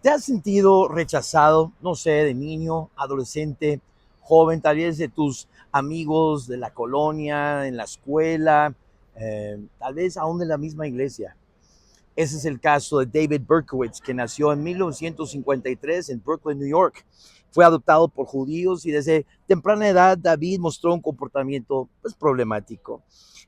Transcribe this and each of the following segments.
¿Te has sentido rechazado, no sé, de niño, adolescente, joven, tal vez de tus amigos de la colonia, en la escuela, tal vez aún de la misma iglesia? Ese es el caso de David Berkowitz, que nació en 1953 en Brooklyn, New York. Fue adoptado por judíos y desde temprana edad David mostró un comportamiento pues, problemático.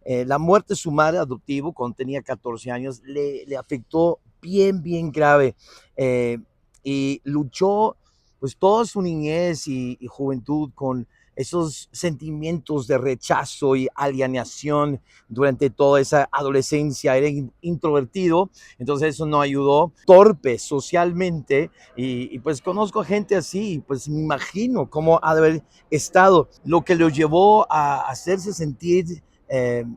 La muerte de su madre adoptivo cuando tenía 14 años le afectó bien grave eh, y luchó pues toda su niñez y juventud con esos sentimientos de rechazo y alienación durante toda esa adolescencia. Era introvertido, entonces eso no ayudó, torpe socialmente y pues conozco gente así, pues me imagino cómo ha de haber estado, lo que lo llevó a hacerse sentir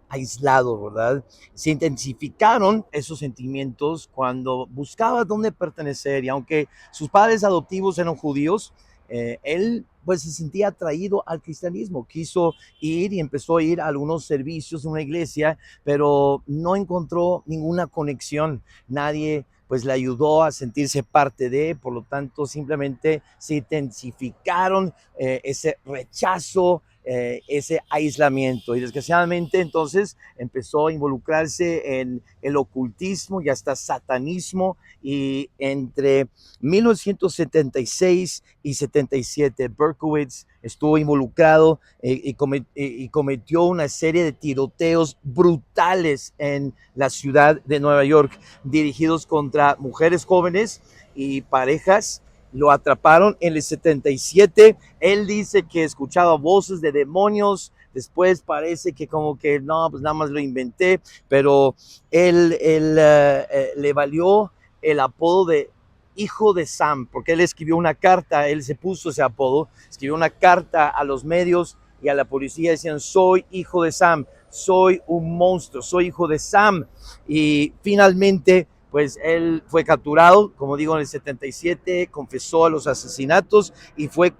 aislado, ¿verdad? Se intensificaron esos sentimientos cuando buscaba dónde pertenecer y aunque sus padres adoptivos eran judíos, él pues se sentía atraído al cristianismo, quiso ir y empezó a ir a algunos servicios de una iglesia, pero no encontró ninguna conexión, nadie pues le ayudó a sentirse parte de, por lo tanto simplemente se intensificaron ese rechazo, ese aislamiento y desgraciadamente entonces empezó a involucrarse en el ocultismo y hasta satanismo y entre 1976 y 77 Berkowitz estuvo involucrado y cometió una serie de tiroteos brutales en la ciudad de Nueva York dirigidos contra mujeres jóvenes y parejas. Lo atraparon en el 77. Él dice que escuchaba voces de demonios. Después parece que como que no, pues nada más lo inventé, pero él le valió el apodo de hijo de Sam, porque él escribió una carta, él se puso ese apodo, escribió una carta a los medios y a la policía, decían, soy hijo de Sam, soy un monstruo, soy hijo de Sam. Y finalmente pues él fue capturado, como digo, en el 77, confesó a los asesinatos y fue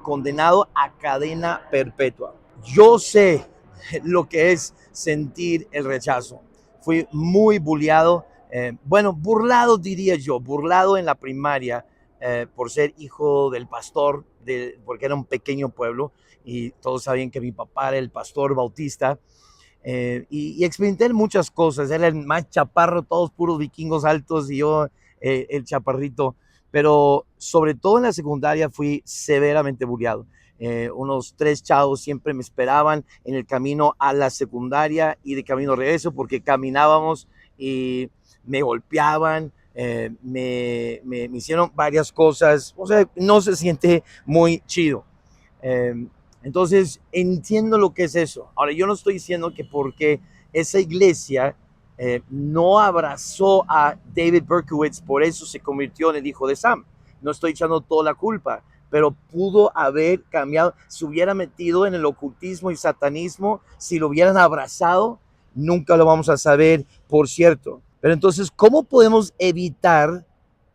condenado a cadena perpetua. Yo sé lo que es sentir el rechazo. Fui muy bulliado, bueno, burlado diría yo, burlado en la primaria por ser hijo del pastor, porque era un pequeño pueblo y todos sabían que mi papá era el pastor bautista. Y experimenté muchas cosas. Era el más chaparro, todos puros vikingos altos y yo el chaparrito. Pero sobre todo en la secundaria fui severamente bulleado. Unos 3 chavos siempre me esperaban en el camino a la secundaria y de camino de regreso porque caminábamos y me golpeaban, me hicieron varias cosas. O sea, no se siente muy chido. Eh, entonces, entiendo lo que es eso. Ahora, yo no estoy diciendo que porque esa iglesia no abrazó a David Berkowitz, por eso se convirtió en el hijo de Sam. No estoy echando toda la culpa, pero pudo haber cambiado. Se hubiera metido en el ocultismo y satanismo, si lo hubieran abrazado, nunca lo vamos a saber, por cierto. Pero entonces, ¿cómo podemos evitar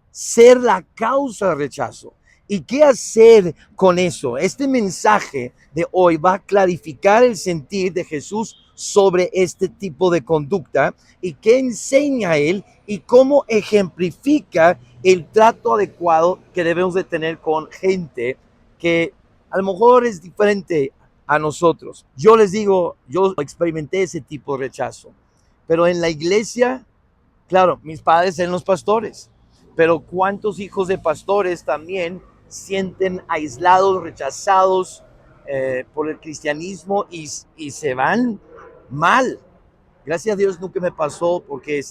ser la causa de rechazo? ¿Y qué hacer con eso? Este mensaje de hoy va a clarificar el sentir de Jesús sobre este tipo de conducta y qué enseña él y cómo ejemplifica el trato adecuado que debemos de tener con gente que a lo mejor es diferente a nosotros. Yo les digo, yo experimenté ese tipo de rechazo, pero en la iglesia, claro, mis padres eran los pastores, pero ¿cuántos hijos de pastores también sienten aislados, rechazados por el cristianismo y se van mal? Gracias a Dios nunca me pasó porque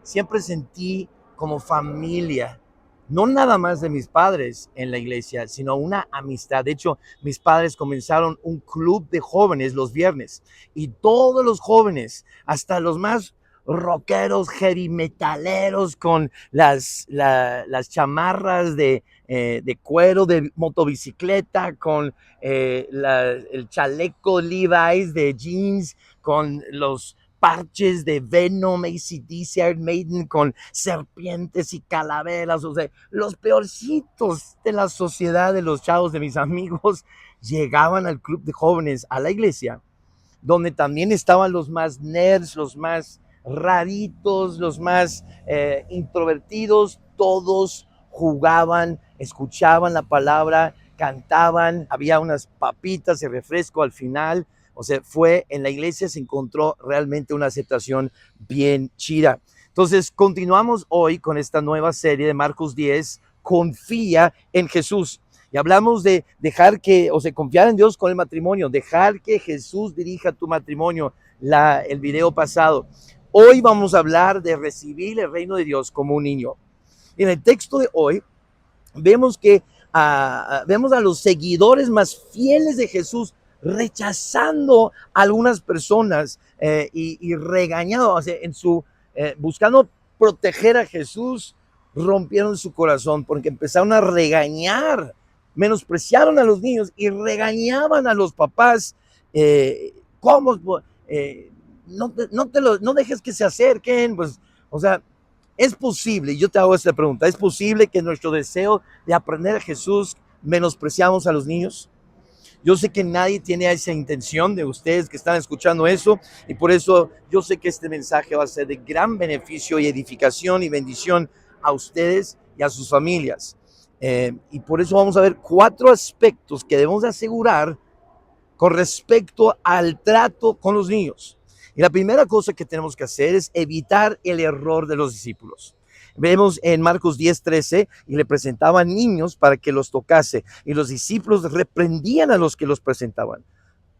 siempre sentí como familia, no nada más de mis padres en la iglesia, sino una amistad. De hecho, mis padres comenzaron un club de jóvenes los viernes y todos los jóvenes, hasta los más rockeros, heavy metaleros con las chamarras de cuero de motobicicleta, con el chaleco Levi's de jeans, con los parches de Venom, AC/DC, Iron Maiden, con serpientes y calaveras, o sea, los peorcitos de la sociedad de los chavos de mis amigos llegaban al club de jóvenes, a la iglesia, donde también estaban los más nerds, los más raritos, los más introvertidos, todos jugaban, escuchaban la palabra, cantaban, había unas papitas y refresco al final. O sea, en la iglesia se encontró realmente una aceptación bien chida. Entonces, continuamos hoy con esta nueva serie de Marcos 10, confía en Jesús. Y hablamos de confiar en Dios con el matrimonio, dejar que Jesús dirija tu matrimonio, el video pasado. Hoy vamos a hablar de recibir el reino de Dios como un niño. En el texto de hoy vemos vemos a los seguidores más fieles de Jesús rechazando a algunas personas y regañando, o sea, buscando proteger a Jesús, rompieron su corazón porque empezaron a regañar, menospreciaron a los niños y regañaban a los papás. ¿Cómo? No dejes que se acerquen, pues, o sea, es posible, yo te hago esta pregunta, ¿es posible que nuestro deseo de aprender a Jesús menospreciamos a los niños? Yo sé que nadie tiene esa intención de ustedes que están escuchando eso, y por eso yo sé que este mensaje va a ser de gran beneficio y edificación y bendición a ustedes y a sus familias. Y por eso vamos a ver 4 aspectos que debemos asegurar con respecto al trato con los niños. Y la primera cosa que tenemos que hacer es evitar el error de los discípulos. Vemos en Marcos 10:13, y le presentaban niños para que los tocase, y los discípulos reprendían a los que los presentaban.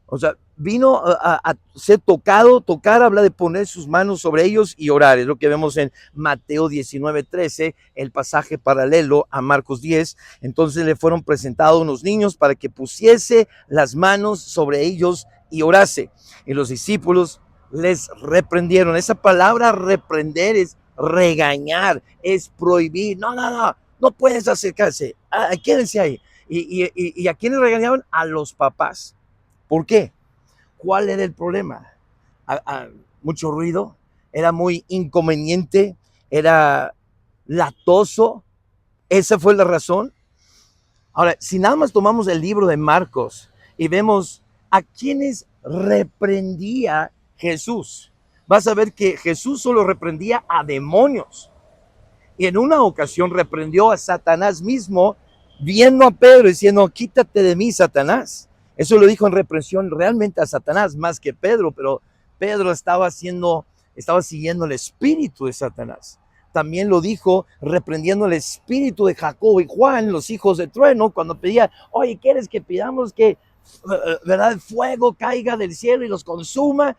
O sea, vino a ser tocado. Tocar habla de poner sus manos sobre ellos y orar. Es lo que vemos en Mateo 19:13, el pasaje paralelo a Marcos 10. Entonces le fueron presentados unos niños para que pusiese las manos sobre ellos y orase. Y los discípulos les reprendieron. Esa palabra reprender es regañar, es prohibir. No puedes acercarse. Quédense ahí. ¿Y a quiénes regañaban? A los papás. ¿Por qué? ¿Cuál era el problema? Mucho ruido, era muy inconveniente, era latoso. ¿Esa fue la razón? Ahora, si nada más tomamos el libro de Marcos y vemos a quienes reprendía Jesús, vas a ver que Jesús solo reprendía a demonios. Y en una ocasión reprendió a Satanás mismo, viendo a Pedro diciendo, quítate de mí, Satanás. Eso lo dijo en reprensión realmente a Satanás más que Pedro, pero Pedro estaba siguiendo el espíritu de Satanás. También lo dijo reprendiendo el espíritu de Jacobo y Juan, los hijos de trueno, cuando pedía, oye, ¿quieres que pidamos que verdad, el fuego caiga del cielo y los consuma?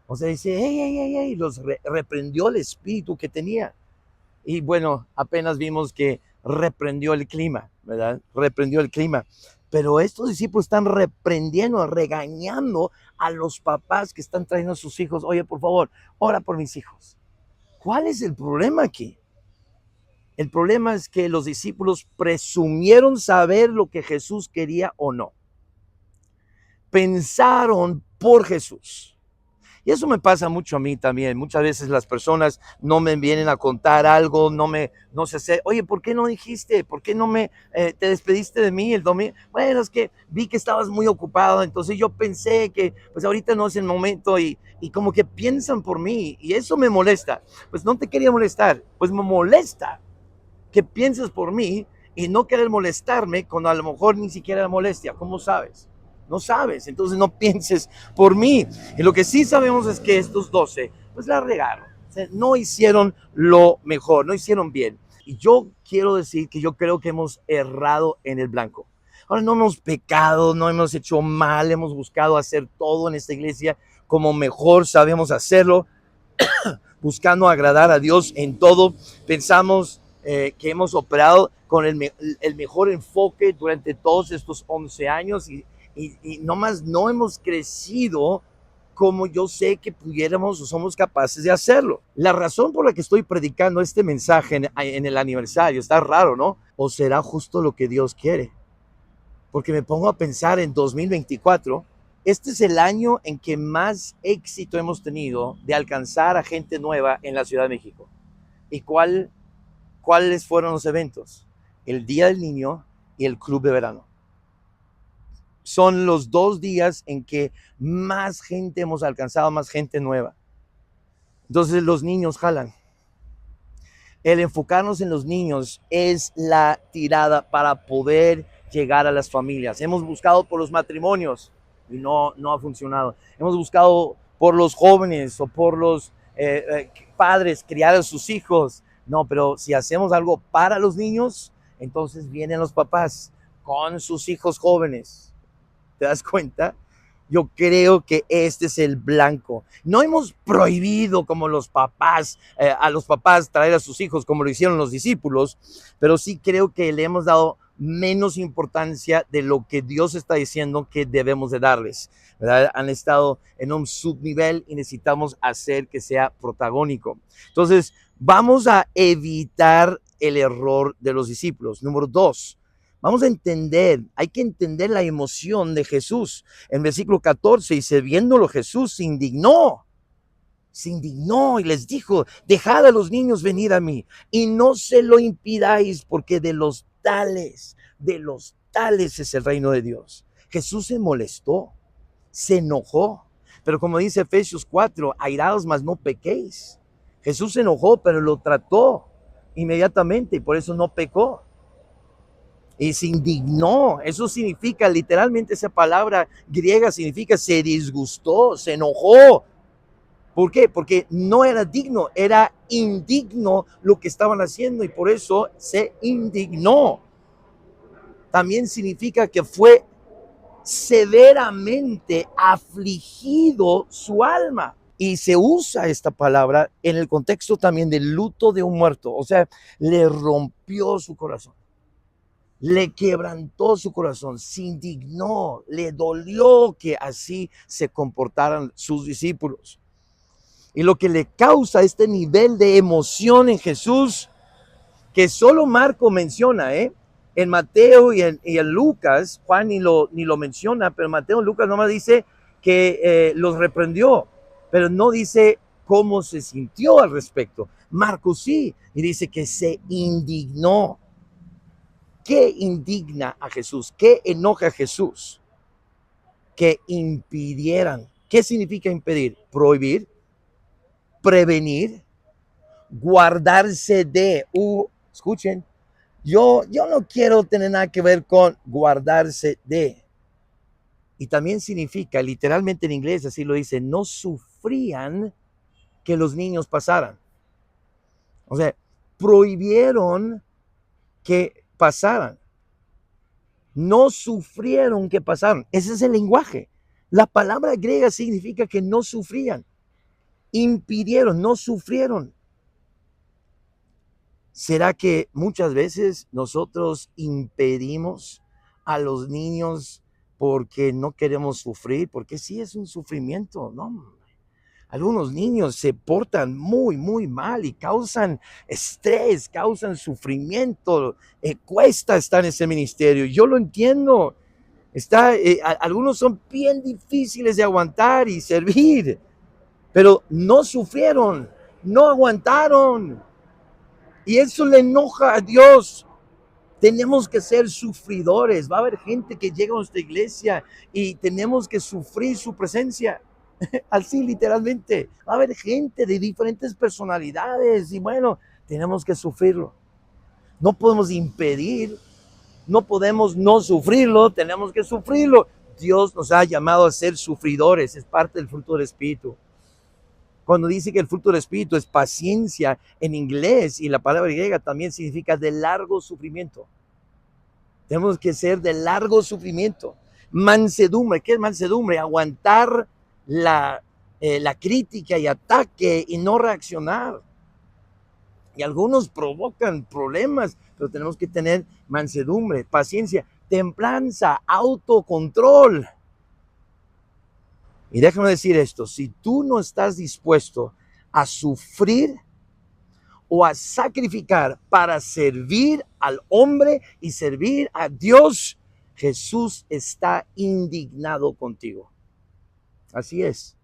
O sea, dice, hey, los reprendió el espíritu que tenía. Y bueno, apenas vimos que reprendió el clima, ¿verdad? Reprendió el clima. Pero estos discípulos están reprendiendo, regañando a los papás que están trayendo a sus hijos. Oye, por favor, ora por mis hijos. ¿Cuál es el problema aquí? El problema es que los discípulos presumieron saber lo que Jesús quería o no. Pensaron por Jesús. Y eso me pasa mucho a mí también. Muchas veces las personas no me vienen a contar algo, no sé, oye, ¿por qué no dijiste? ¿Por qué no te despediste de mí el domingo? Bueno, es que vi que estabas muy ocupado, entonces yo pensé que pues ahorita no es el momento y como que piensan por mí y eso me molesta. Pues no te quería molestar, pues me molesta que pienses por mí y no querer molestarme cuando a lo mejor ni siquiera molestia. ¿Cómo sabes? No sabes, entonces no pienses por mí. Y lo que sí sabemos es que estos 12, pues la regaron. O sea, no hicieron lo mejor, no hicieron bien. Y yo quiero decir que yo creo que hemos errado en el blanco. Ahora, no hemos pecado, no hemos hecho mal, hemos buscado hacer todo en esta iglesia como mejor sabemos hacerlo, buscando agradar a Dios en todo. Pensamos que hemos operado con el mejor enfoque durante todos estos 11 años y nomás no hemos crecido como yo sé que pudiéramos o somos capaces de hacerlo. La razón por la que estoy predicando este mensaje en el aniversario, está raro, ¿no? ¿O será justo lo que Dios quiere? Porque me pongo a pensar en 2024, este es el año en que más éxito hemos tenido de alcanzar a gente nueva en la Ciudad de México. ¿Y cuáles fueron los eventos? El Día del Niño y el Club de Verano. Son los 2 días en que más gente hemos alcanzado, más gente nueva. Entonces los niños jalan. El enfocarnos en los niños es la tirada para poder llegar a las familias. Hemos buscado por los matrimonios y no ha funcionado. Hemos buscado por los jóvenes o por los padres criar a sus hijos. No, pero si hacemos algo para los niños, entonces vienen los papás con sus hijos jóvenes. ¿Te das cuenta? Yo creo que este es el blanco. No hemos prohibido como los papás, a los papás traer a sus hijos como lo hicieron los discípulos, pero sí creo que le hemos dado menos importancia de lo que Dios está diciendo que debemos de darles, ¿verdad? Han estado en un subnivel y necesitamos hacer que sea protagónico. Entonces, vamos a evitar el error de los discípulos. Número 2. Vamos a entender, hay que entender la emoción de Jesús. En versículo 14 dice, viéndolo Jesús se indignó y les dijo, dejad a los niños venir a mí y no se lo impidáis porque de los tales es el reino de Dios. Jesús se molestó, se enojó, pero como dice Efesios 4, airados mas no pequéis. Jesús se enojó, pero lo trató inmediatamente y por eso no pecó. Y se indignó. Eso significa, literalmente esa palabra griega significa se disgustó, se enojó. ¿Por qué? Porque no era digno, era indigno lo que estaban haciendo y por eso se indignó. También significa que fue severamente afligido su alma. Y se usa esta palabra en el contexto también del luto de un muerto. O sea, le rompió su corazón. Le quebrantó su corazón, se indignó, le dolió que así se comportaran sus discípulos. Y lo que le causa este nivel de emoción en Jesús, que solo Marco menciona, en Mateo y en Lucas, Juan ni lo menciona, pero Mateo y Lucas nomás dice que los reprendió, pero no dice cómo se sintió al respecto. Marcos sí, y dice que se indignó. ¿Qué indigna a Jesús? ¿Qué enoja a Jesús? Que impidieran. ¿Qué significa impedir? Prohibir, prevenir, guardarse de. Escuchen, yo no quiero tener nada que ver con guardarse de. Y también significa, literalmente en inglés así lo dice, no sufrían que los niños pasaran. O sea, prohibieron que pasaran. No sufrieron que pasaron. Ese es el lenguaje. La palabra griega significa que no sufrían. Impidieron, no sufrieron. ¿Será que muchas veces nosotros impedimos a los niños porque no queremos sufrir? Porque sí es un sufrimiento, ¿no? Algunos niños se portan muy mal y causan estrés, causan sufrimiento. Cuesta estar en ese ministerio. Yo lo entiendo. Algunos son bien difíciles de aguantar y servir, pero no sufrieron, no aguantaron. Y eso le enoja a Dios. Tenemos que ser sufridores. Va a haber gente que llega a nuestra iglesia y tenemos que sufrir su presencia. Así literalmente. Va a haber gente de diferentes personalidades y bueno, tenemos que sufrirlo. No podemos impedir, no podemos no sufrirlo, tenemos que sufrirlo. Dios nos ha llamado a ser sufridores, es parte del fruto del Espíritu. Cuando dice que el fruto del Espíritu es paciencia en inglés y la palabra griega también significa de largo sufrimiento. Tenemos que ser de largo sufrimiento. Mansedumbre, ¿qué es mansedumbre? Aguantar la crítica y ataque y no reaccionar. Y algunos provocan problemas, pero tenemos que tener mansedumbre, paciencia, templanza, autocontrol. Y déjame decir esto, si tú no estás dispuesto a sufrir o a sacrificar para servir al hombre y servir a Dios, Jesús está indignado contigo. Así es.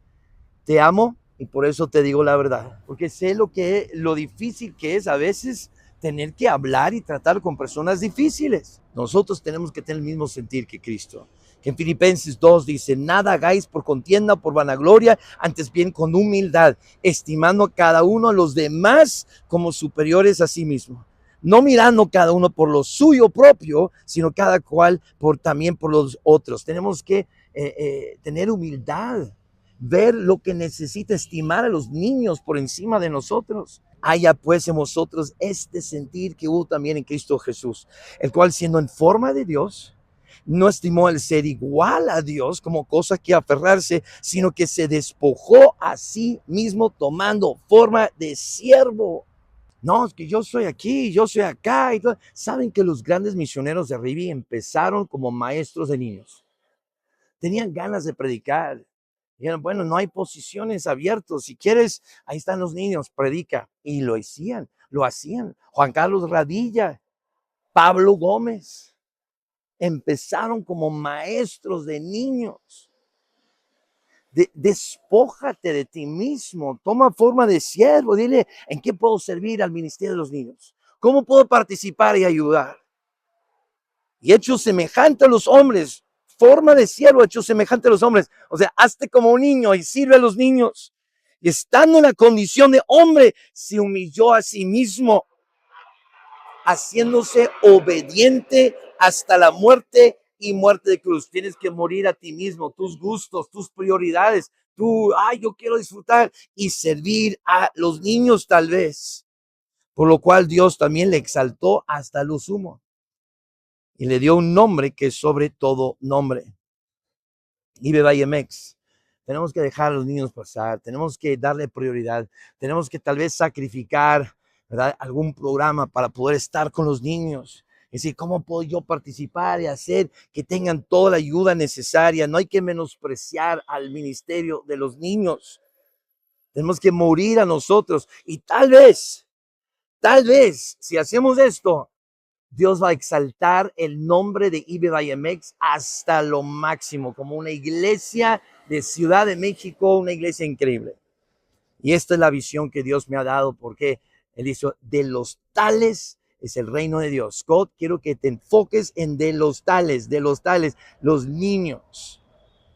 Te amo y por eso te digo la verdad, porque sé lo difícil que es a veces tener que hablar y tratar con personas difíciles. Nosotros tenemos que tener el mismo sentir que Cristo, En Filipenses 2 dice, nada hagáis por contienda, por vanagloria, antes bien con humildad, estimando a cada uno a los demás como superiores a sí mismo. No mirando cada uno por lo suyo propio, sino cada cual también por los otros. Tenemos que tener humildad, ver lo que necesita, estimar a los niños por encima de nosotros. Haya pues en vosotros este sentir que hubo también en Cristo Jesús, el cual siendo en forma de Dios, no estimó el ser igual a Dios como cosa que aferrarse, sino que se despojó a sí mismo tomando forma de siervo. No, es que yo soy aquí, yo soy acá. Y todo. Saben que los grandes misioneros de Rivi empezaron como maestros de niños. Tenían ganas de predicar. Dijeron, bueno, no hay posiciones abiertas. Si quieres, ahí están los niños, predica. Y lo hacían, lo hacían. Juan Carlos Radilla, Pablo Gómez, empezaron como maestros de niños. Despójate de ti mismo, toma forma de siervo, dile, ¿en qué puedo servir al ministerio de los niños? ¿Cómo puedo participar y ayudar? Y hecho semejante a los hombres, forma de siervo hecho semejante a los hombres. O sea, hazte como un niño y sirve a los niños. Y estando en la condición de hombre, se humilló a sí mismo, haciéndose obediente hasta la muerte y muerte de cruz. Tienes que morir a ti mismo, tus gustos, tus prioridades. Yo quiero disfrutar y servir a los niños tal vez. Por lo cual Dios también le exaltó hasta lo sumo y le dio un nombre que es sobre todo nombre. Ibe Vallemex. Tenemos que dejar a los niños pasar, tenemos que darle prioridad, tenemos que tal vez sacrificar, ¿verdad?, algún programa para poder estar con los niños. Es decir, ¿cómo puedo yo participar y hacer que tengan toda la ayuda necesaria? No hay que menospreciar al ministerio de los niños. Tenemos que morir a nosotros y tal vez, si hacemos esto, Dios va a exaltar el nombre de Ibe Vallemex hasta lo máximo, como una iglesia de Ciudad de México, una iglesia increíble. Y esta es la visión que Dios me ha dado, porque Él dice, de los tales es el reino de Dios. Scott, quiero que te enfoques en de los tales, los niños.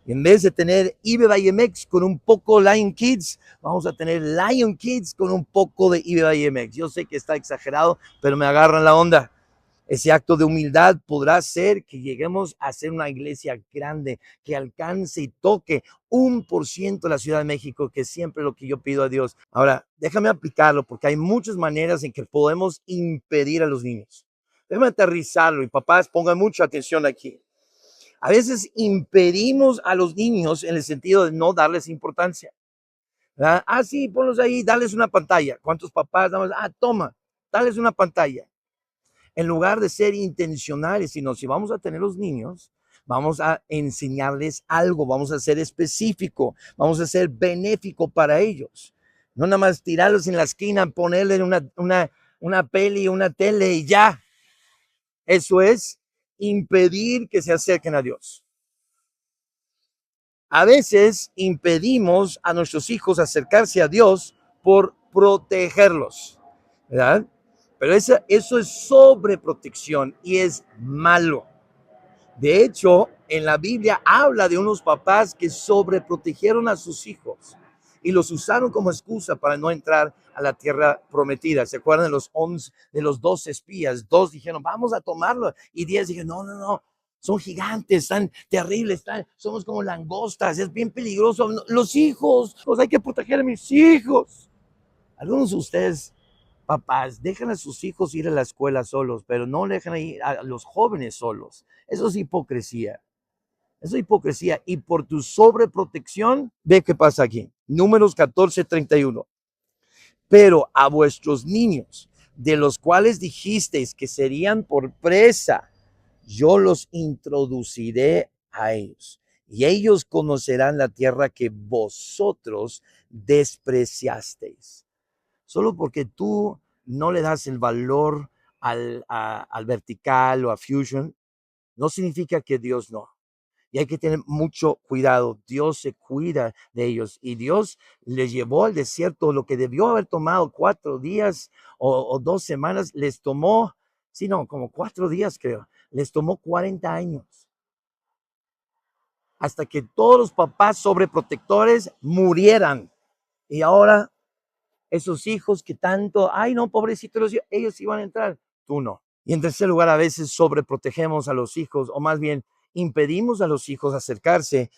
Y en vez de tener Ibe Vallemex con un poco Lion Kids, vamos a tener Lion Kids con un poco de Ibe Vallemex. Yo sé que está exagerado, pero me agarran la onda. Ese acto de humildad podrá ser que lleguemos a ser una iglesia grande, que alcance y toque 1% de la Ciudad de México, que es siempre lo que yo pido a Dios. Ahora, déjame aplicarlo, porque hay muchas maneras en que podemos impedir a los niños. Déjame aterrizarlo y papás, pongan mucha atención aquí. A veces impedimos a los niños en el sentido de no darles importancia, ¿verdad? Sí, ponlos ahí, dales una pantalla. ¿Cuántos papás damos? Toma, dales una pantalla. En lugar de ser intencionales, sino si vamos a tener los niños, vamos a enseñarles algo, vamos a ser específico, vamos a ser benéfico para ellos. No nada más tirarlos en la esquina, ponerle una peli, una tele y ya. Eso es impedir que se acerquen a Dios. A veces impedimos a nuestros hijos acercarse a Dios por protegerlos, ¿verdad? Pero eso es sobreprotección y es malo. De hecho, en la Biblia habla de unos papás que sobreprotegieron a sus hijos y los usaron como excusa para no entrar a la tierra prometida. ¿Se acuerdan de los 12 espías? 2 dijeron, vamos a tomarlo, y 10 dijeron, no, no, no, son gigantes, están terribles, somos como langostas, es bien peligroso. Los hijos, pues hay que proteger a mis hijos. Algunos de ustedes, papás, dejan a sus hijos ir a la escuela solos, pero no dejan ir a los jóvenes solos. Eso es hipocresía. Eso es hipocresía. Y por tu sobreprotección, ve qué pasa aquí. Números 14:31. Pero a vuestros niños, de los cuales dijisteis que serían por presa, yo los introduciré a ellos. Y ellos conocerán la tierra que vosotros despreciasteis. Solo porque tú no le das el valor al vertical o a Fusion, no significa que Dios no. Y hay que tener mucho cuidado. Dios se cuida de ellos. Y Dios les llevó al desierto lo que debió haber tomado 4 días o 2 semanas. Les tomó, sí, no, como 4 días creo. Les tomó 40 años. hasta que todos los papás sobreprotectores murieran. Y ahora esos hijos que tanto, ay no, pobrecitos, ellos iban a entrar, tú no. Y en tercer lugar, a veces sobreprotegemos a los hijos, o más bien impedimos a los hijos acercarse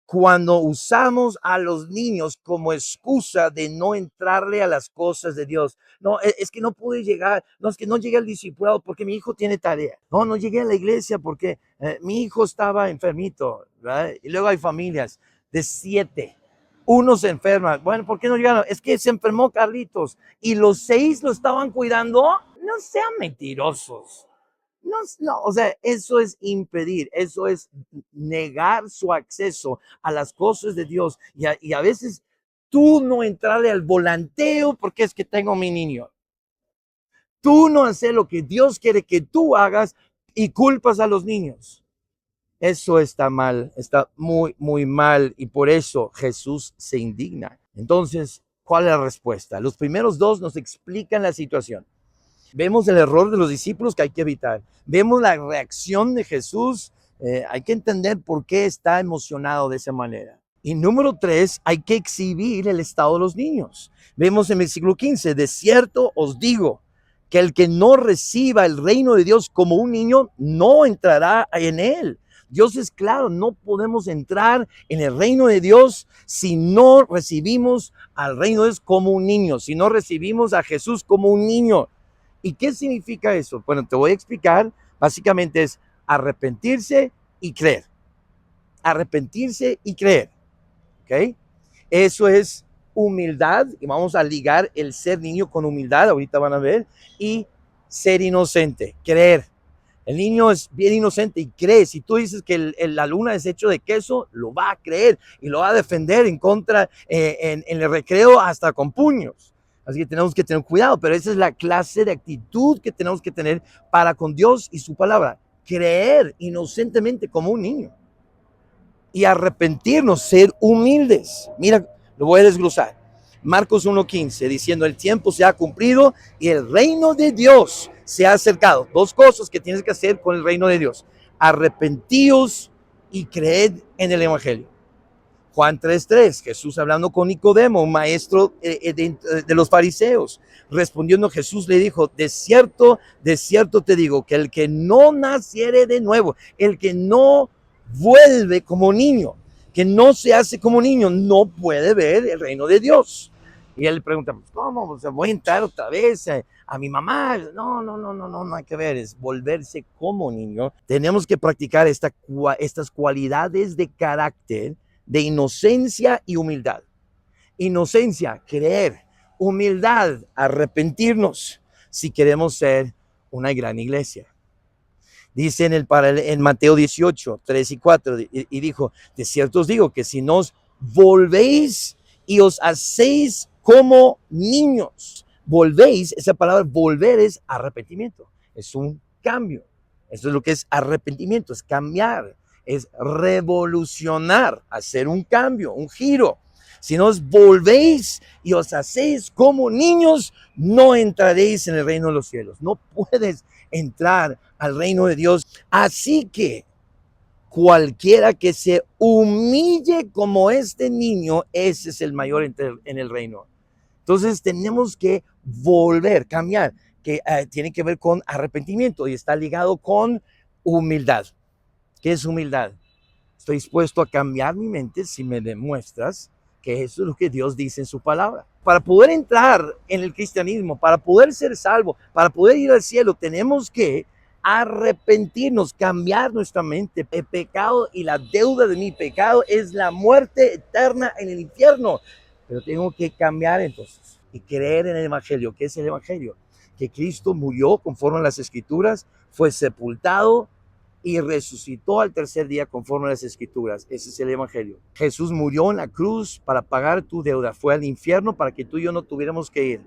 cuando usamos a los niños como excusa de no entrarle a las cosas de Dios. No, es que no pude llegar, no, es que no llegué al discipulado porque mi hijo tiene tarea. No, no llegué a la iglesia porque mi hijo estaba enfermito, ¿verdad? Y luego hay familias de 7. Uno se enferma. Bueno, ¿por qué no llegaron? Es que se enfermó Carlitos y los 6 lo estaban cuidando. No sean mentirosos. No, no, o sea, eso es impedir, eso es negar su acceso a las cosas de Dios y a veces tú no entrarle al volanteo porque es que tengo mi niño. Tú no hacer lo que Dios quiere que tú hagas y culpas a los niños. Eso está mal, está muy, muy mal y por eso Jesús se indigna. Entonces, ¿cuál es la respuesta? Los primeros dos nos explican la situación. Vemos el error de los discípulos que hay que evitar. Vemos la reacción de Jesús. Hay que entender por qué está emocionado de esa manera. Y número 3, hay que exhibir el estado de los niños. Vemos en el versículo 15, de cierto os digo que el que no reciba el reino de Dios como un niño, no entrará en él. Dios es claro, no podemos entrar en el reino de Dios si no recibimos al reino de Dios como un niño, si no recibimos a Jesús como un niño. ¿Y qué significa eso? Bueno, te voy a explicar. Básicamente es arrepentirse y creer. Arrepentirse y creer. ¿Ok? Eso es humildad. Y vamos a ligar el ser niño con humildad. Ahorita van a ver. Y ser inocente. Creer. El niño es bien inocente y cree. Si tú dices que la luna es hecho de queso, lo va a creer y lo va a defender en contra, en el recreo hasta con puños. Así que tenemos que tener cuidado, pero esa es la clase de actitud que tenemos que tener para con Dios y su palabra. Creer inocentemente como un niño y arrepentirnos, ser humildes. Mira, lo voy a desglosar. Marcos 1:15, diciendo el tiempo se ha cumplido y el reino de Dios se ha acercado. Dos cosas que tienes que hacer con el reino de Dios. Arrepentíos y creed en el evangelio. Juan 3:3, Jesús hablando con Nicodemo, un maestro de los fariseos. Respondiendo Jesús le dijo, de cierto te digo, que el que no naciere de nuevo, el que no vuelve como niño, que no se hace como niño, no puede ver el reino de Dios. Y él le pregunta, ¿cómo? O sea, voy a entrar otra vez a mi mamá. No hay que ver, es volverse como niño. Tenemos que practicar estas cualidades de carácter, de inocencia y humildad. Inocencia, creer. Humildad, arrepentirnos si queremos ser una gran iglesia. Dice en Mateo 18, 3 y 4, y dijo, de cierto os digo que si nos volvéis y os hacéis como niños, volvéis, esa palabra volver es arrepentimiento, es un cambio. Eso es lo que es arrepentimiento, es cambiar, es revolucionar, hacer un cambio, un giro. Si no os volvéis y os hacéis como niños, no entraréis en el reino de los cielos. No puedes entrar al reino de Dios. Así que cualquiera que se humille como este niño, ese es el mayor en el reino. Entonces tenemos que volver, cambiar, que tiene que ver con arrepentimiento y está ligado con humildad. ¿Qué es humildad? Estoy dispuesto a cambiar mi mente si me demuestras que eso es lo que Dios dice en su palabra. Para poder entrar en el cristianismo, para poder ser salvo, para poder ir al cielo, tenemos que arrepentirnos, cambiar nuestra mente. El pecado y la deuda de mi pecado es la muerte eterna en el infierno. Pero tengo que cambiar entonces y creer en el evangelio. ¿Qué es el evangelio? Que Cristo murió conforme a las escrituras, fue sepultado y resucitó al tercer día conforme a las escrituras. Ese es el evangelio. Jesús murió en la cruz para pagar tu deuda. Fue al infierno para que tú y yo no tuviéramos que ir.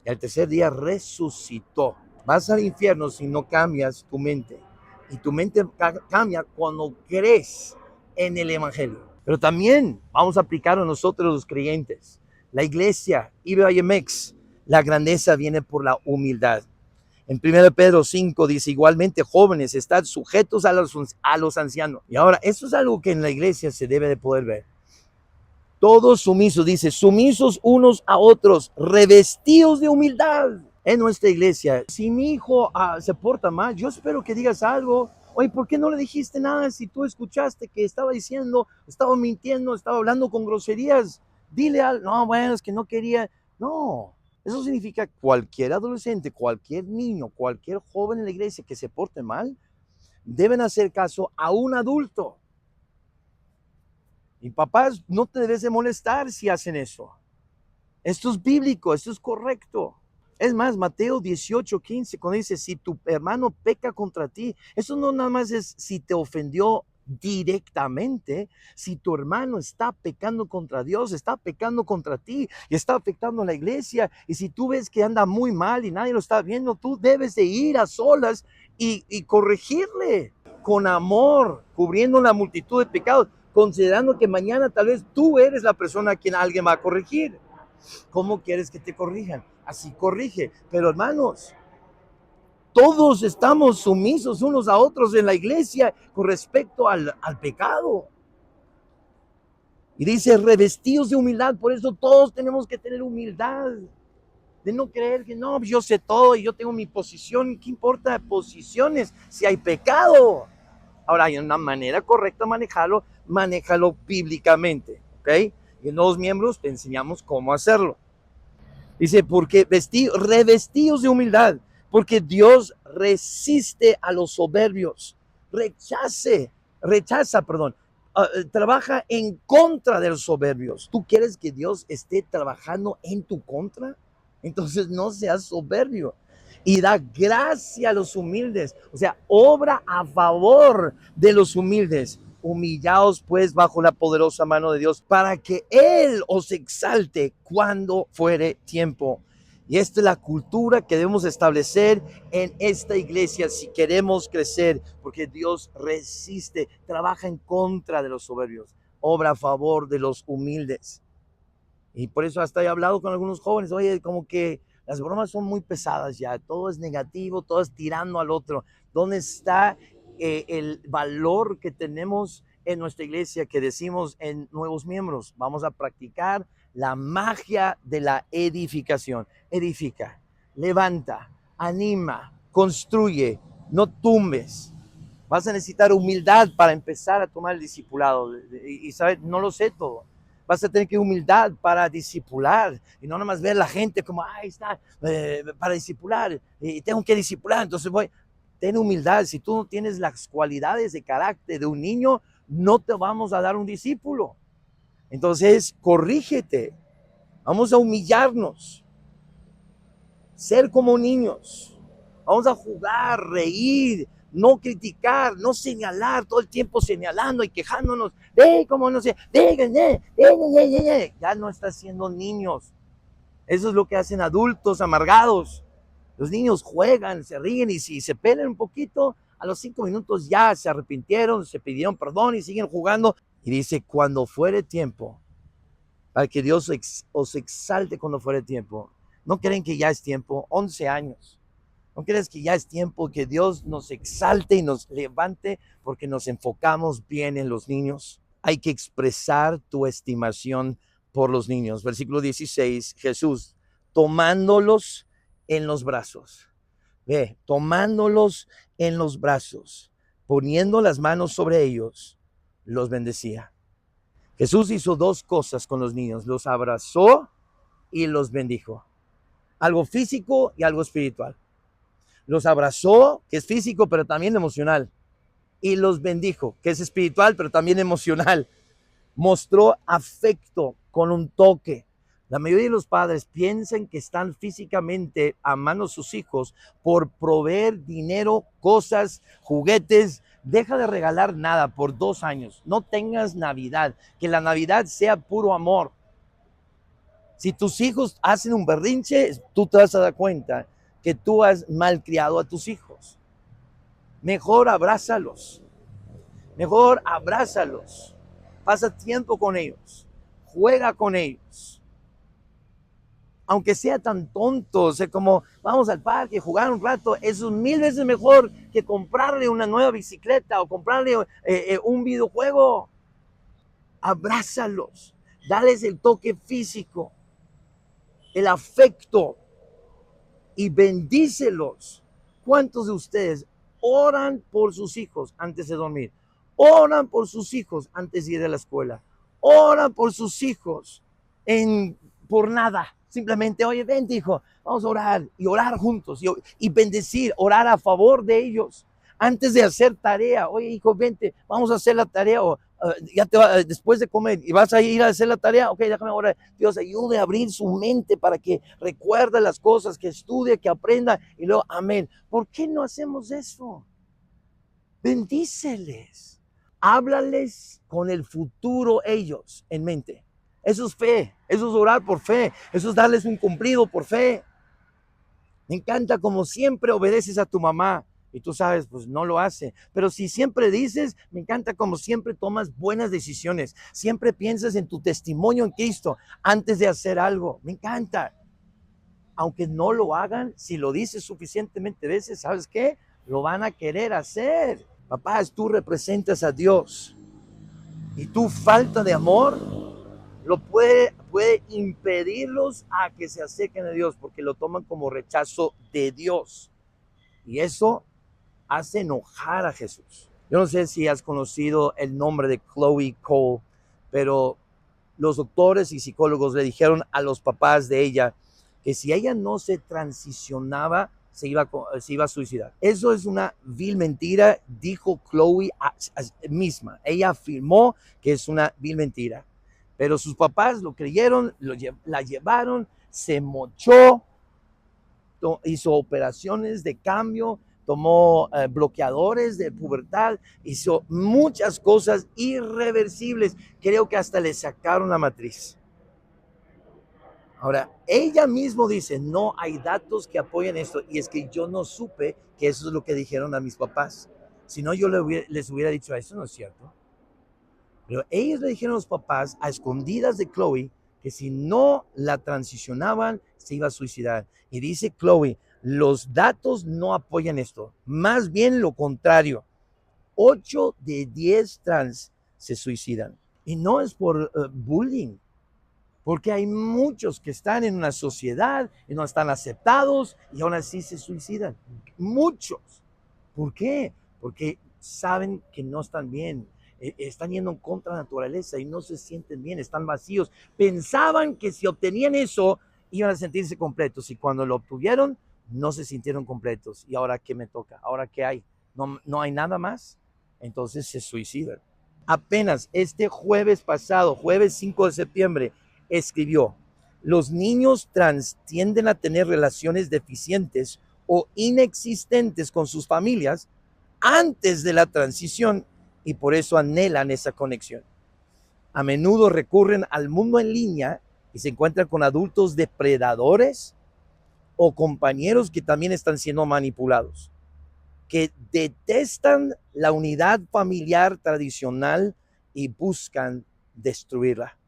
Y al tercer día resucitó. Vas al infierno si no cambias tu mente. Y tu mente cambia cuando crees en el evangelio. Pero también vamos a aplicarlo a nosotros los creyentes. La iglesia, IBAMX, la grandeza viene por la humildad. En 1 Pedro 5 dice, igualmente jóvenes, estad sujetos a los ancianos. Y ahora, eso es algo que en la iglesia se debe de poder ver. Todos sumisos, dice, sumisos unos a otros, revestidos de humildad. En nuestra iglesia, si mi hijo se porta mal, yo espero que digas algo. Oye, ¿por qué no le dijiste nada si tú escuchaste que estaba diciendo, estaba mintiendo, estaba hablando con groserías? Dile algo. No, bueno, es que no quería. No, eso significa cualquier adolescente, cualquier niño, cualquier joven en la iglesia que se porte mal, deben hacer caso a un adulto. Y papás, no te debes de molestar si hacen eso. Esto es bíblico, esto es correcto. Es más, Mateo 18:15, cuando dice, si tu hermano peca contra ti, eso no nada más es si te ofendió directamente, si tu hermano está pecando contra Dios, está pecando contra ti y está afectando a la iglesia, y si tú ves que anda muy mal y nadie lo está viendo, tú debes de ir a solas y corregirle con amor, cubriendo la multitud de pecados, considerando que mañana tal vez tú eres la persona a quien alguien va a corregir. ¿Cómo quieres que te corrijan? Así corrige. Pero hermanos, todos estamos sumisos unos a otros en la iglesia con respecto al pecado. Y dice, revestidos de humildad. Por eso todos tenemos que tener humildad. De no creer que no, yo sé todo y yo tengo mi posición. ¿Qué importa posiciones si hay pecado? Ahora hay una manera correcta de manejarlo. Manéjalo bíblicamente. ¿Ok? Y en Nuevos Miembros te enseñamos cómo hacerlo. Dice, porque revestidos de humildad, porque Dios resiste a los soberbios, trabaja en contra de los soberbios. ¿Tú quieres que Dios esté trabajando en tu contra? Entonces no seas soberbio. Y da gracia a los humildes, o sea, obra a favor de los humildes. Humillaos pues bajo la poderosa mano de Dios para que Él os exalte cuando fuere tiempo. Y esta es la cultura que debemos establecer en esta iglesia si queremos crecer, porque Dios resiste, trabaja en contra de los soberbios, obra a favor de los humildes. Y por eso hasta he hablado con algunos jóvenes, oye, como que las bromas son muy pesadas ya, todo es negativo, todo es tirando al otro. ¿Dónde está el valor que tenemos en nuestra iglesia que decimos en nuevos miembros? Vamos a practicar la magia de la edificación. Edifica, levanta, anima, construye, no tumbes. Vas a necesitar humildad para empezar a tomar el discipulado. Y ¿sabes? No lo sé todo. Vas a tener que humildad para discipular y no nomás ver a la gente como, ahí está, para discipular, y tengo que discipular, entonces voy. Ten humildad. Si tú no tienes las cualidades de carácter de un niño, no te vamos a dar un discípulo. Entonces, corrígete. Vamos a humillarnos, ser como niños. Vamos a jugar, reír, no criticar, no señalar, todo el tiempo señalando y quejándonos. ¿Cómo no sé? Ya no estás siendo niños. Eso es lo que hacen adultos amargados. Los niños juegan, se ríen y si se pelean un poquito, a los 5 minutos ya se arrepintieron, se pidieron perdón y siguen jugando. Y dice, cuando fuere tiempo, para que Dios os exalte cuando fuere tiempo. ¿No creen que ya es tiempo? 11 años. ¿No crees que ya es tiempo que Dios nos exalte y nos levante porque nos enfocamos bien en los niños? Hay que expresar tu estimación por los niños. Versículo 16, Jesús, tomándolos en los brazos. Tomándolos en los brazos, poniendo las manos sobre ellos, los bendecía. Jesús hizo dos cosas con los niños, los abrazó y los bendijo. Algo físico y algo espiritual. Los abrazó, que es físico, pero también emocional. Y los bendijo, que es espiritual, pero también emocional. Mostró afecto con un toque. La mayoría de los padres piensan que están físicamente amando a sus hijos por proveer dinero, cosas, juguetes. Deja de regalar nada por 2 años. No tengas Navidad. Que la Navidad sea puro amor. Si tus hijos hacen un berrinche, tú te vas a dar cuenta que tú has malcriado a tus hijos. Mejor abrázalos. Mejor abrázalos. Pasa tiempo con ellos. Juega con ellos. Aunque sea tan tonto, o sea, como vamos al parque, jugar un rato, eso es mil veces mejor que comprarle una nueva bicicleta o comprarle un videojuego. Abrázalos, dales el toque físico, el afecto y bendícelos. ¿Cuántos de ustedes oran por sus hijos antes de dormir? Oran por sus hijos antes de ir a la escuela. Oran por sus hijos por nada. Simplemente, oye, vente, hijo, vamos a orar y orar juntos y bendecir, orar a favor de ellos. Antes de hacer tarea, oye, hijo, vente, vamos a hacer la tarea. O ya te va, después de comer y vas a ir a hacer la tarea, ok, déjame orar. Dios ayude a abrir su mente para que recuerde las cosas, que estudie, que aprenda y luego, amén. ¿Por qué no hacemos eso? Bendíceles, háblales con el futuro ellos en mente. Eso es fe, eso es orar por fe, eso es darles un cumplido por fe. Me encanta como siempre obedeces a tu mamá y tú sabes, pues no lo hace. Pero si siempre dices, me encanta como siempre tomas buenas decisiones. Siempre piensas en tu testimonio en Cristo antes de hacer algo. Me encanta. Aunque no lo hagan, si lo dices suficientemente veces, ¿sabes qué? Lo van a querer hacer. Papás, tú representas a Dios y tu falta de amor puede impedirlos a que se acerquen a Dios porque lo toman como rechazo de Dios. Y eso hace enojar a Jesús. Yo no sé si has conocido el nombre de Chloe Cole, pero los doctores y psicólogos le dijeron a los papás de ella que si ella no se transicionaba, se iba a suicidar. Eso es una vil mentira, dijo Chloe misma. Ella afirmó que es una vil mentira. Pero sus papás lo creyeron, la llevaron, se mochó, hizo operaciones de cambio, tomó bloqueadores de pubertad, hizo muchas cosas irreversibles. Creo que hasta le sacaron la matriz. Ahora, ella mismo dice, no hay datos que apoyen esto. Y es que yo no supe que eso es lo que dijeron a mis papás. Si no, yo les hubiera dicho, eso no es cierto. Pero ellos le dijeron a los papás, a escondidas de Chloe, que si no la transicionaban, se iba a suicidar. Y dice Chloe, los datos no apoyan esto. Más bien lo contrario. 8 de 10 trans se suicidan. Y no es por bullying, porque hay muchos que están en una sociedad y no están aceptados y aún así se suicidan. Muchos. ¿Por qué? Porque saben que no están bien. Están yendo en contra de la naturaleza y no se sienten bien, están vacíos. Pensaban que si obtenían eso iban a sentirse completos y cuando lo obtuvieron no se sintieron completos. ¿Y ahora qué me toca? ¿Ahora qué hay? No hay nada más. Entonces se suicidan. Apenas este jueves pasado, jueves 5 de septiembre, escribió, los niños trans tienden a tener relaciones deficientes o inexistentes con sus familias antes de la transición y por eso anhelan esa conexión. A menudo recurren al mundo en línea y se encuentran con adultos depredadores o compañeros que también están siendo manipulados, que detestan la unidad familiar tradicional y buscan destruirla.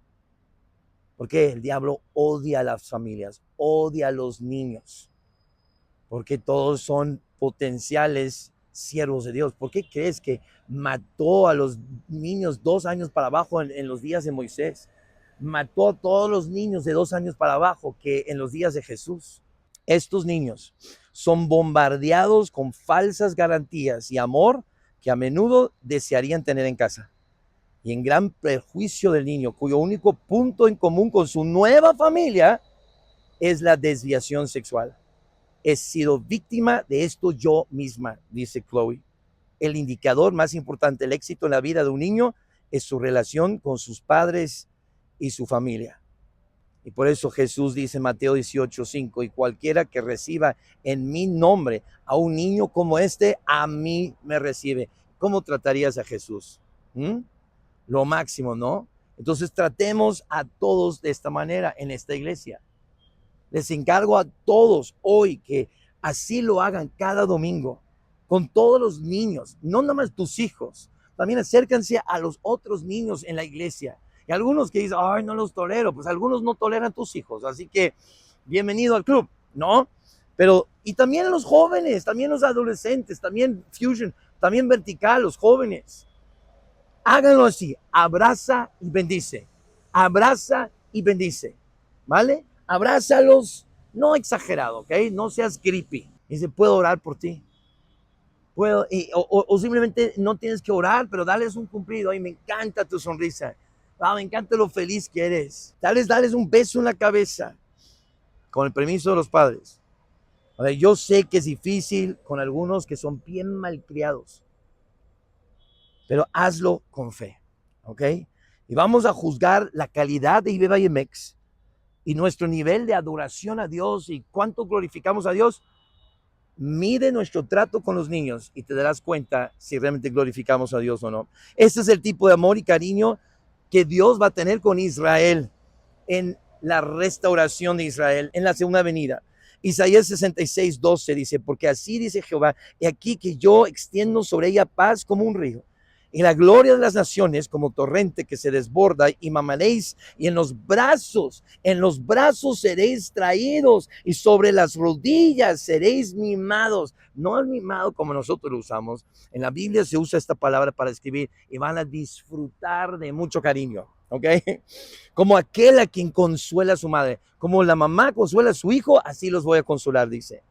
Porque el diablo odia a las familias, odia a los niños, porque todos son potenciales siervos de Dios. ¿Por qué crees que mató a los niños 2 años para abajo en los días de Moisés? Mató a todos los niños de 2 años para abajo que en los días de Jesús. Estos niños son bombardeados con falsas garantías y amor que a menudo desearían tener en casa. Y en gran perjuicio del niño, cuyo único punto en común con su nueva familia es la desviación sexual. He sido víctima de esto yo misma, dice Chloe. El indicador más importante del éxito en la vida de un niño es su relación con sus padres y su familia. Y por eso Jesús dice en Mateo 18:5, y cualquiera que reciba en mi nombre a un niño como este, a mí me recibe. ¿Cómo tratarías a Jesús? Lo máximo, ¿no? Entonces tratemos a todos de esta manera en esta iglesia. Les encargo a todos hoy que así lo hagan cada domingo con todos los niños, no nada más tus hijos. También acérquense a los otros niños en la iglesia. Y algunos que dicen, ay, no los tolero, pues algunos no toleran tus hijos. Así que bienvenido al club, ¿no? Pero, y también los jóvenes, también los adolescentes, también Fusion, también Vertical, los jóvenes. Háganlo así, abraza y bendice. Abraza y bendice, ¿vale? Abrázalos, no exagerado, ¿ok? No seas creepy. Dice, puedo orar por ti. Puedo, o simplemente no tienes que orar, pero dales un cumplido. Ay, me encanta tu sonrisa. Ah, me encanta lo feliz que eres. Dales un beso en la cabeza, con el permiso de los padres. A ver, yo sé que es difícil con algunos que son bien malcriados, pero hazlo con fe, ¿ok? Y vamos a juzgar la calidad de Ibe Vallemex y nuestro nivel de adoración a Dios y cuánto glorificamos a Dios. Mide nuestro trato con los niños y te darás cuenta si realmente glorificamos a Dios o no. Este es el tipo de amor y cariño que Dios va a tener con Israel en la restauración de Israel, en la segunda venida. Isaías 66:12 dice, porque así dice Jehová, he aquí que yo extiendo sobre ella paz como un río, y la gloria de las naciones como torrente que se desborda, y mamaréis, y en los brazos seréis traídos, y sobre las rodillas seréis mimados. No es mimado como nosotros lo usamos. En la Biblia se usa esta palabra para describir, y van a disfrutar de mucho cariño, ¿ok? Como aquel a quien consuela a su madre, como la mamá consuela a su hijo, así los voy a consolar, dice.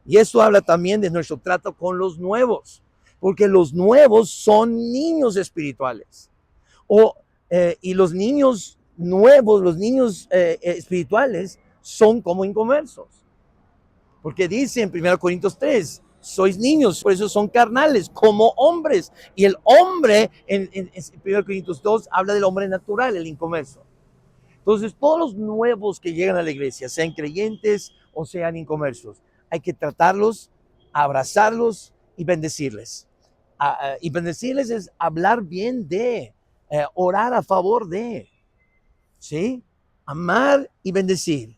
Y esto habla también de nuestro trato con los nuevos, porque los nuevos son niños espirituales. Y los niños nuevos, los niños espirituales, son como inconversos. Porque dice en 1 Corintios 3, sois niños, por eso son carnales, como hombres. Y el hombre, en 1 Corintios 2, habla del hombre natural, el inconverso. Entonces, todos los nuevos que llegan a la iglesia, sean creyentes o sean inconversos, hay que tratarlos, abrazarlos y bendecirles. Y bendecirles es hablar bien de, orar a favor de, ¿sí? Amar y bendecir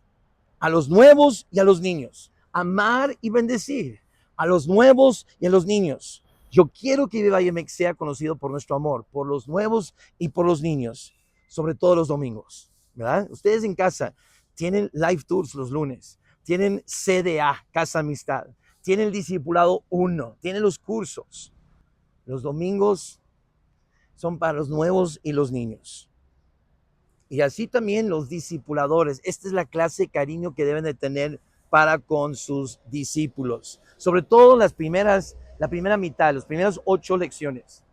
a los nuevos y a los niños. Amar y bendecir a los nuevos y a los niños. Yo quiero que Vallemex sea conocido por nuestro amor, por los nuevos y por los niños, sobre todo los domingos, ¿verdad? Ustedes en casa tienen live tours los lunes, tienen CDA, Casa Amistad, tienen el Discipulado 1, tienen los cursos. Los domingos son para los nuevos y los niños. Y así también los discipuladores. Esta es la clase de cariño que deben de tener para con sus discípulos. Sobre todo la primera mitad, las primeras 8 lecciones.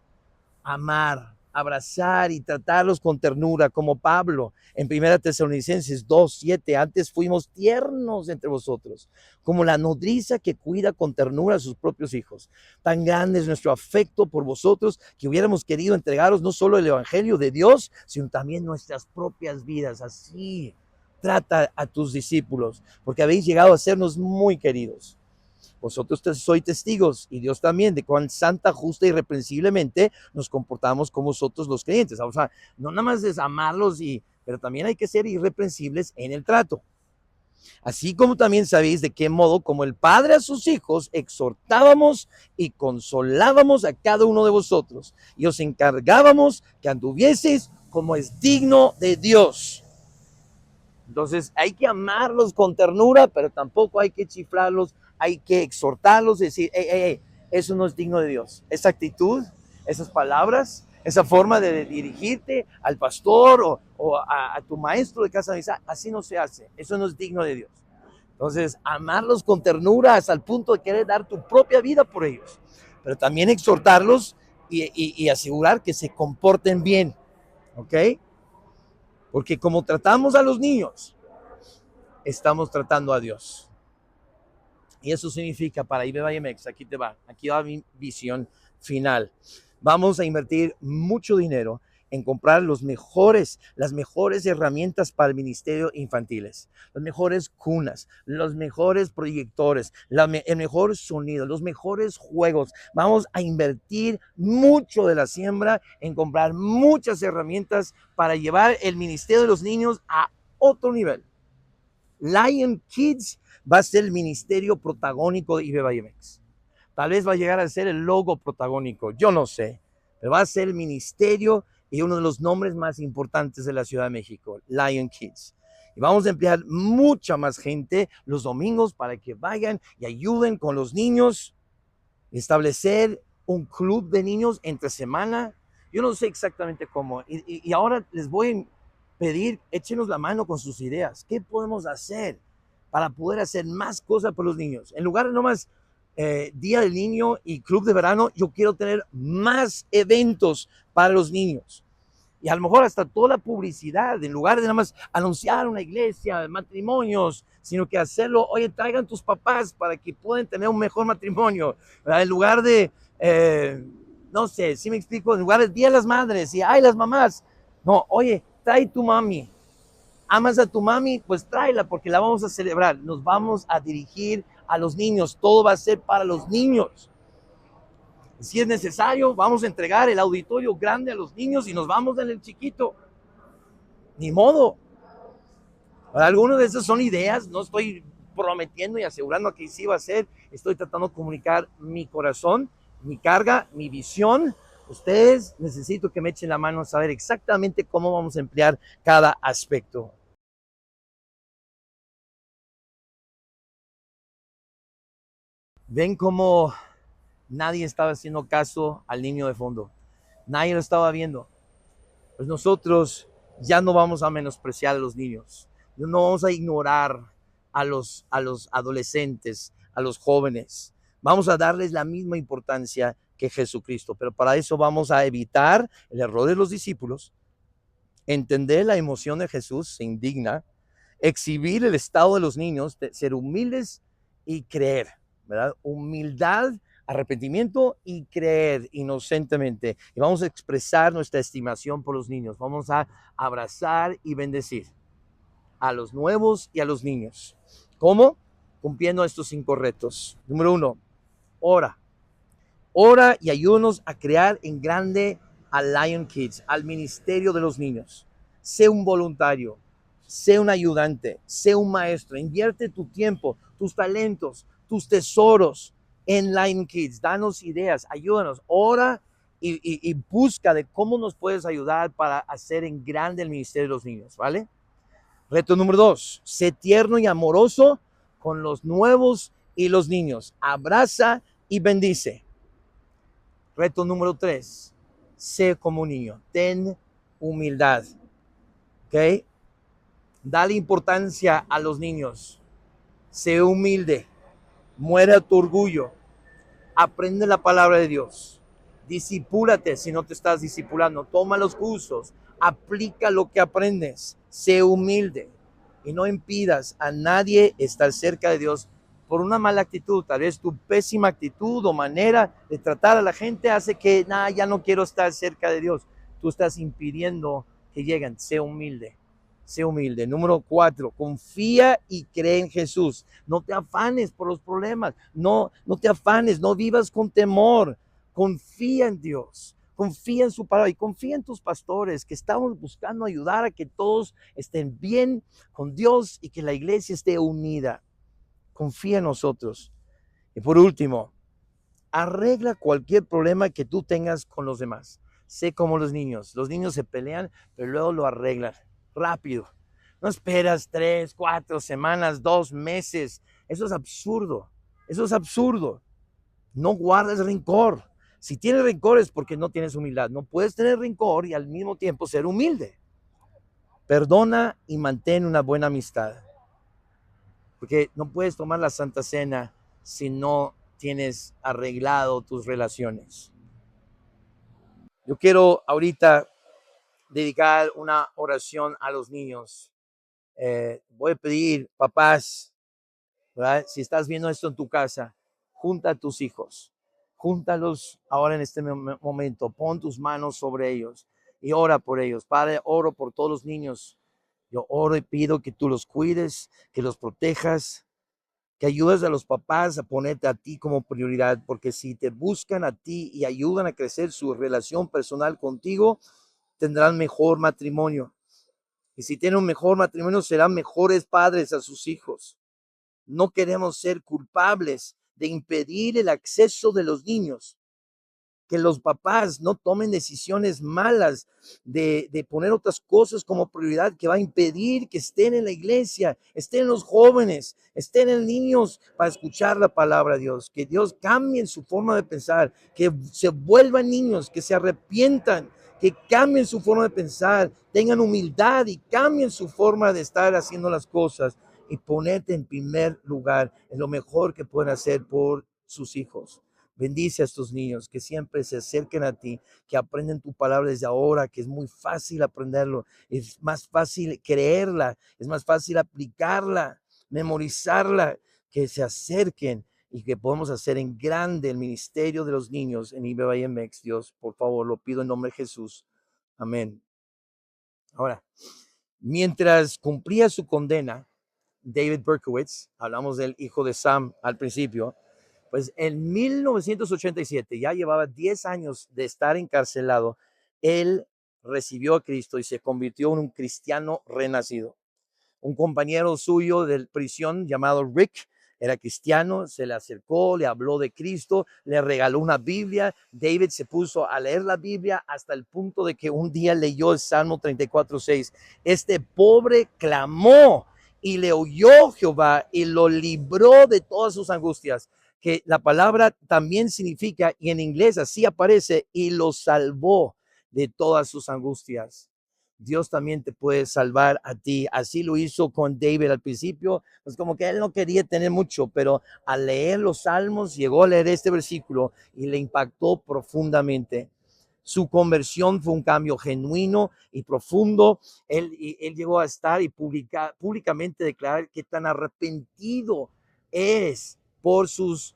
Amar, abrazar y tratarlos con ternura, como Pablo en 1 Tesalonicenses 2:7, antes fuimos tiernos entre vosotros, como la nodriza que cuida con ternura a sus propios hijos. Tan grande es nuestro afecto por vosotros que hubiéramos querido entregaros no solo el evangelio de Dios, sino también nuestras propias vidas. Así trata a tus discípulos, porque habéis llegado a sernos muy queridos. Vosotros sois testigos, y Dios también, de cuán santa, justa y irreprensiblemente nos comportamos con vosotros los creyentes. O sea, no nada más es amarlos, pero también hay que ser irreprensibles en el trato. Así como también sabéis de qué modo, como el Padre a sus hijos, exhortábamos y consolábamos a cada uno de vosotros, y os encargábamos que anduvieseis como es digno de Dios. Entonces hay que amarlos con ternura, pero tampoco hay que chiflarlos, hay que exhortarlos, decir, eso no es digno de Dios. Esa actitud, esas palabras, esa forma de dirigirte al pastor o a tu maestro de casa de misa, así no se hace, eso no es digno de Dios. Entonces, amarlos con ternura hasta el punto de querer dar tu propia vida por ellos, pero también exhortarlos y asegurar que se comporten bien, ¿ok? Porque como tratamos a los niños, estamos tratando a Dios. Y eso significa, para Ibe Vallemex, aquí va mi visión final. Vamos a invertir mucho dinero en comprar las mejores herramientas para el ministerio infantiles, las mejores cunas, los mejores proyectores, el mejor sonido, los mejores juegos. Vamos a invertir mucho de la siembra en comprar muchas herramientas para llevar el ministerio de los niños a otro nivel. Lion Kids va a ser el ministerio protagónico de Ibe Vallemex. Tal vez va a llegar a ser el logo protagónico, yo no sé, pero va a ser el ministerio y uno de los nombres más importantes de la Ciudad de México, Lion Kids. Y vamos a emplear mucha más gente los domingos para que vayan y ayuden con los niños, establecer un club de niños entre semana. Yo no sé exactamente cómo. Y ahora les voy a pedir, échenos la mano con sus ideas. ¿Qué podemos hacer para poder hacer más cosas por los niños? En lugar de nomás Día del Niño y Club de Verano, yo quiero tener más eventos para los niños. Y a lo mejor hasta toda la publicidad, en lugar de nada más anunciar una iglesia, matrimonios, sino que hacerlo, oye, traigan tus papás para que puedan tener un mejor matrimonio, ¿verdad? En lugar de, no sé, si me explico, en lugar de Día de las Madres y, ay, las mamás, no, oye, trae tu mami, amas a tu mami, pues tráela porque la vamos a celebrar, nos vamos a dirigir a los niños, todo va a ser para los niños. Si es necesario, vamos a entregar el auditorio grande a los niños y nos vamos en el chiquito. Ni modo. Algunas de esas son ideas, no estoy prometiendo y asegurando que sí va a ser. Estoy tratando de comunicar mi corazón, mi carga, mi visión. Ustedes necesito que me echen la mano a saber exactamente cómo vamos a emplear cada aspecto. Ven cómo nadie estaba haciendo caso al niño de fondo. Nadie lo estaba viendo. Pues nosotros ya no vamos a menospreciar a los niños, no vamos a ignorar a los adolescentes, a los jóvenes. Vamos a darles la misma importancia que Jesucristo, pero para eso vamos a evitar el error de los discípulos, entender la emoción de Jesús, se indigna, exhibir el estado de los niños, de ser humildes y creer, ¿verdad? Humildad, arrepentimiento y creer inocentemente. Y vamos a expresar nuestra estimación por los niños. Vamos a abrazar y bendecir a los nuevos y a los niños. ¿Cómo? Cumpliendo estos 5 retos. Número 1, ora. Ora y ayúdanos a crear en grande al Lion Kids, al ministerio de los niños. Sé un voluntario, sé un ayudante, sé un maestro. Invierte tu tiempo, tus talentos, tus tesoros en Lion Kids. Danos ideas, ayúdanos. Ora y busca de cómo nos puedes ayudar para hacer en grande el ministerio de los niños, ¿vale? Reto número 2, sé tierno y amoroso con los nuevos y los niños. Abraza y bendice. Reto número 3, sé como un niño, ten humildad, ¿ok? Dale importancia a los niños, sé humilde, muere a tu orgullo, aprende la palabra de Dios, disipúlate si no te estás disipulando, toma los cursos, aplica lo que aprendes, sé humilde y no impidas a nadie estar cerca de Dios por una mala actitud. Tal vez tu pésima actitud o manera de tratar a la gente hace que, ya no quiero estar cerca de Dios. Tú estás impidiendo que lleguen. Sé humilde. Sé humilde. Número 4, confía y cree en Jesús. No te afanes por los problemas. No te afanes, no vivas con temor. Confía en Dios. Confía en su palabra y confía en tus pastores que estamos buscando ayudar a que todos estén bien con Dios y que la iglesia esté unida. Confía en nosotros. Y por último, arregla cualquier problema que tú tengas con los demás. Sé como los niños. Los niños se pelean, pero luego lo arreglan rápido. No esperas 3, 4 semanas, 2 meses. Eso es absurdo. Eso es absurdo. No guardes rencor. Si tienes rencor es porque no tienes humildad. No puedes tener rencor y al mismo tiempo ser humilde. Perdona y mantén una buena amistad. Porque no puedes tomar la Santa Cena si no tienes arreglado tus relaciones. Yo quiero ahorita dedicar una oración a los niños. Voy a pedir, papás, ¿verdad? Si estás viendo esto en tu casa, junta a tus hijos, júntalos ahora en este momento, pon tus manos sobre ellos y ora por ellos. Padre, oro por todos los niños. Yo oro y pido que tú los cuides, que los protejas, que ayudes a los papás a ponerte a ti como prioridad, porque si te buscan a ti y ayudan a crecer su relación personal contigo, tendrán mejor matrimonio. Y si tienen un mejor matrimonio, serán mejores padres a sus hijos. No queremos ser culpables de impedir el acceso de los niños que los papás no tomen decisiones malas de poner otras cosas como prioridad que va a impedir que estén en la iglesia, estén los jóvenes, estén en niños para escuchar la palabra de Dios, que Dios cambie su forma de pensar, que se vuelvan niños, que se arrepientan, que cambien su forma de pensar, tengan humildad y cambien su forma de estar haciendo las cosas y ponerte en primer lugar. Es lo mejor que pueden hacer por sus hijos. Bendice a estos niños que siempre se acerquen a ti, que aprenden tu palabra desde ahora, que es muy fácil aprenderlo, es más fácil creerla, es más fácil aplicarla, memorizarla, que se acerquen y que podemos hacer en grande el ministerio de los niños en IBMX. Dios, por favor, lo pido en nombre de Jesús. Amén. Ahora, mientras cumplía su condena, David Berkowitz, hablamos del hijo de Sam al principio, pues en 1987, ya llevaba 10 años de estar encarcelado, él recibió a Cristo y se convirtió en un cristiano renacido. Un compañero suyo de prisión llamado Rick era cristiano, se le acercó, le habló de Cristo, le regaló una Biblia. David se puso a leer la Biblia hasta el punto de que un día leyó el Salmo 34:6. Este pobre clamó y le oyó Jehová y lo libró de todas sus angustias, que la palabra también significa, y en inglés así aparece, y lo salvó de todas sus angustias. Dios también te puede salvar a ti. Así lo hizo con David al principio. Pues como que él no quería tener mucho, pero al leer los salmos llegó a leer este versículo y le impactó profundamente. Su conversión fue un cambio genuino y profundo. Él llegó a estar y públicamente declarar que tan arrepentido es por su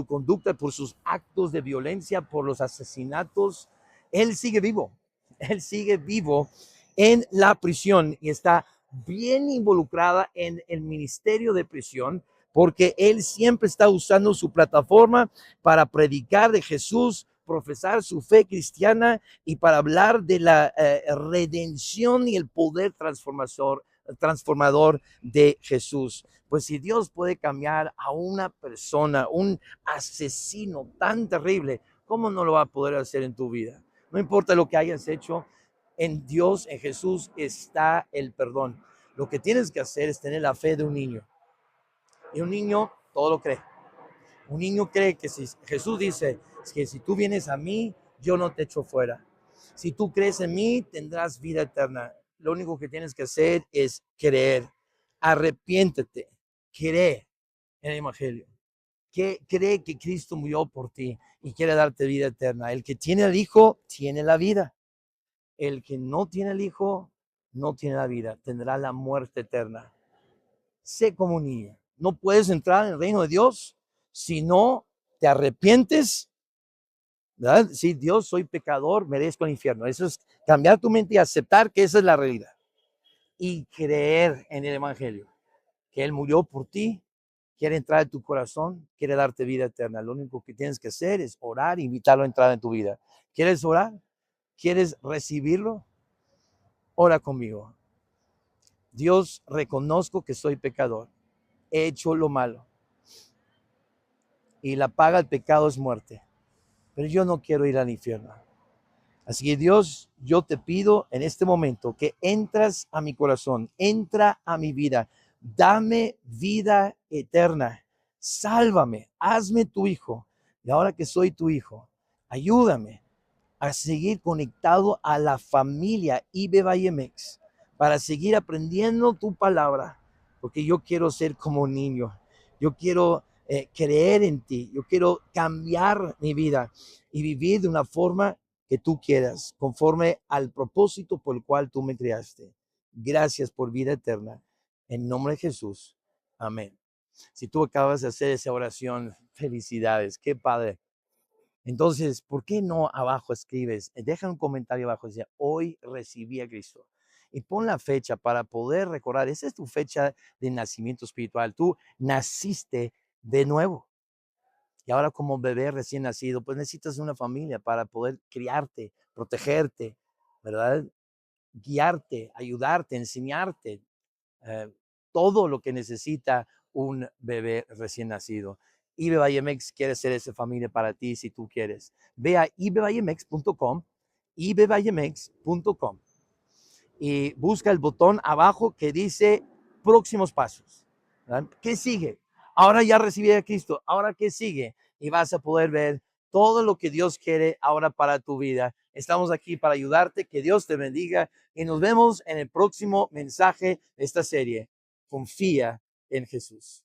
conducta, por sus actos de violencia, por los asesinatos. Él sigue vivo. Él sigue vivo en la prisión y está bien involucrada en el ministerio de prisión, porque él siempre está usando su plataforma para predicar de Jesús, profesar su fe cristiana y para hablar de la redención y el poder transformador de Jesús. Pues si Dios puede cambiar a una persona, un asesino tan terrible, ¿cómo no lo va a poder hacer en tu vida? No importa lo que hayas hecho, en Dios, en Jesús está el perdón. Lo que tienes que hacer es tener la fe de un niño. Y un niño todo lo cree. Un niño cree que si Jesús dice que si tú vienes a mí, yo no te echo fuera. Si tú crees en mí, tendrás vida eterna. Lo único que tienes que hacer es creer. Arrepiéntete. Cree en el Evangelio. Que cree que Cristo murió por ti y quiere darte vida eterna. El que tiene al Hijo tiene la vida. El que no tiene el Hijo no tiene la vida, tendrá la muerte eterna. Sé como un niño. No puedes entrar en el reino de Dios si no te arrepientes, ¿verdad? Si Dios, soy pecador, merezco el infierno. Eso es cambiar tu mente y aceptar que esa es la realidad. Y creer en el Evangelio, que Él murió por ti, quiere entrar en tu corazón, quiere darte vida eterna. Lo único que tienes que hacer es orar e invitarlo a entrar en tu vida. ¿Quieres orar? ¿Quieres recibirlo? Ora conmigo. Dios, reconozco que soy pecador, he hecho lo malo y la paga del pecado es muerte, pero yo no quiero ir al infierno. Así que Dios, yo te pido en este momento que entras a mi corazón, entra a mi vida, dame vida eterna, sálvame, hazme tu hijo. Y ahora que soy tu hijo, ayúdame a seguir conectado a la familia IBMX para seguir aprendiendo tu palabra, porque yo quiero ser como un niño, yo quiero creer en ti, yo quiero cambiar mi vida y vivir de una forma que tú quieras, conforme al propósito por el cual tú me creaste. Gracias por vida eterna. En nombre de Jesús. Amén. Si tú acabas de hacer esa oración, felicidades. Qué padre. Entonces, ¿por qué no abajo escribes? Deja un comentario abajo, dice, hoy recibí a Cristo. Y pon la fecha para poder recordar, esa es tu fecha de nacimiento espiritual. Tú naciste de nuevo. Y ahora como bebé recién nacido, pues necesitas una familia para poder criarte, protegerte, ¿verdad? Guiarte, ayudarte, enseñarte, eh, todo lo que necesita un bebé recién nacido. IBBayemex quiere ser esa familia para ti si tú quieres. Ve a ibbayemex.com, ibbayemex.com y busca el botón abajo que dice próximos pasos. ¿Verdad? ¿Qué sigue? Ahora ya recibí a Cristo. ¿Ahora qué sigue? Y vas a poder ver todo lo que Dios quiere ahora para tu vida. Estamos aquí para ayudarte. Que Dios te bendiga y nos vemos en el próximo mensaje de esta serie. Confía en Jesús.